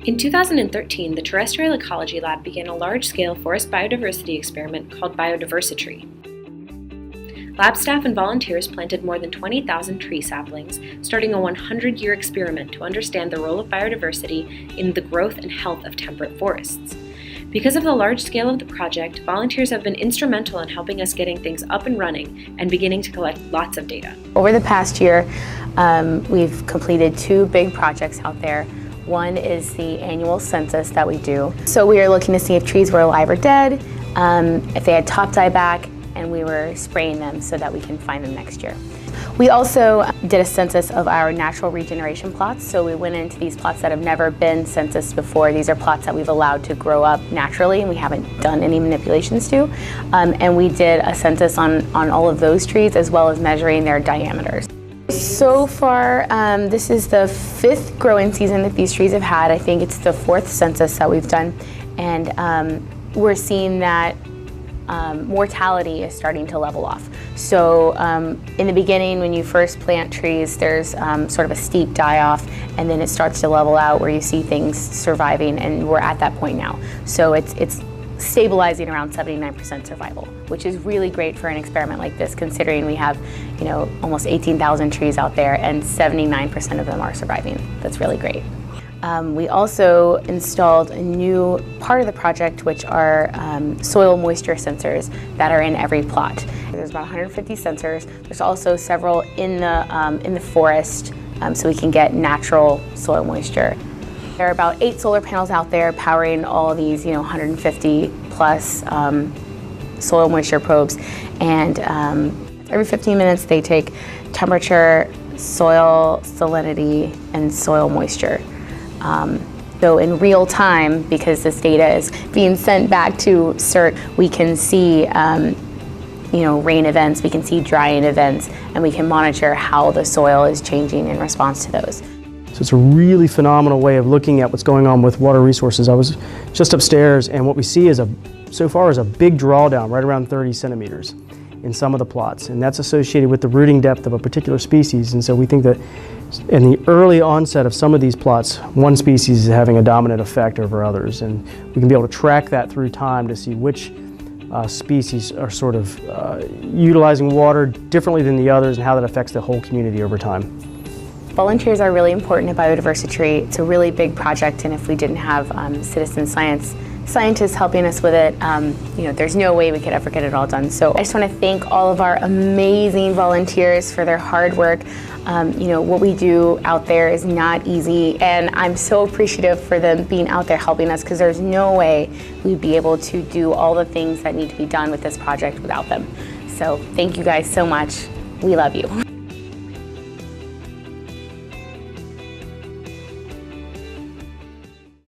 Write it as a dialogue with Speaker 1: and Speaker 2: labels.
Speaker 1: In 2013, the Terrestrial Ecology Lab began a large-scale forest biodiversity experiment called BiodiversiTREE. Lab staff and volunteers planted more than 20,000 tree saplings, starting a 100-year experiment to understand the role of biodiversity in the growth and health of temperate forests. Because of the large scale of the project, volunteers have been instrumental in helping us getting things up and running and beginning to collect lots of data.
Speaker 2: Over the past year, we've completed 2 big projects out there. One is the annual census that we do. So we are looking to see if trees were alive or dead, if they had top dieback, and we were spraying them so that we can find them next year. We also did a census of our natural regeneration plots. So we went into these plots that have never been censused before. These are plots that we've allowed to grow up naturally and we haven't done any manipulations to. And we did a census on all of those trees as well as measuring their diameters. So far, this is the 5th growing season that these trees have had. I think it's the 4th census that we've done. And we're seeing that mortality is starting to level off. So in the beginning, when you first plant trees, there's sort of a steep die-off, and then it starts to level out where you see things surviving, and we're at that point now. So it's stabilizing around 79% survival, which is really great for an experiment like this, considering we have, almost 18,000 trees out there and 79% of them are surviving. That's really great. We also installed a new part of the project, which are soil moisture sensors that are in every plot. There's about 150 sensors. There's also several in the forest, so we can get natural soil moisture. There are about 8 solar panels out there powering all of these, 150 plus soil moisture probes, and every 15 minutes they take temperature, soil salinity, and soil moisture. So in real time, because this data is being sent back to CERT, we can see rain events, we can see drying events, and we can monitor how the soil is changing in response to those.
Speaker 3: So it's a really phenomenal way of looking at what's going on with water resources. I was just upstairs, and what we see so far is a big drawdown, right around 30 centimeters in some of the plots, and that's associated with the rooting depth of a particular species. And so we think that in the early onset of some of these plots, one species is having a dominant effect over others, and we can be able to track that through time to see which species are sort of utilizing water differently than the others and how that affects the whole community over time.
Speaker 2: Volunteers are really important at BiodiversiTREE. It's a really big project, and if we didn't have citizen scientists helping us with it, there's no way we could ever get it all done. So I just want to thank all of our amazing volunteers for their hard work. What we do out there is not easy, and I'm so appreciative for them being out there helping us, because there's no way we'd be able to do all the things that need to be done with this project without them. So thank you guys so much. We love you.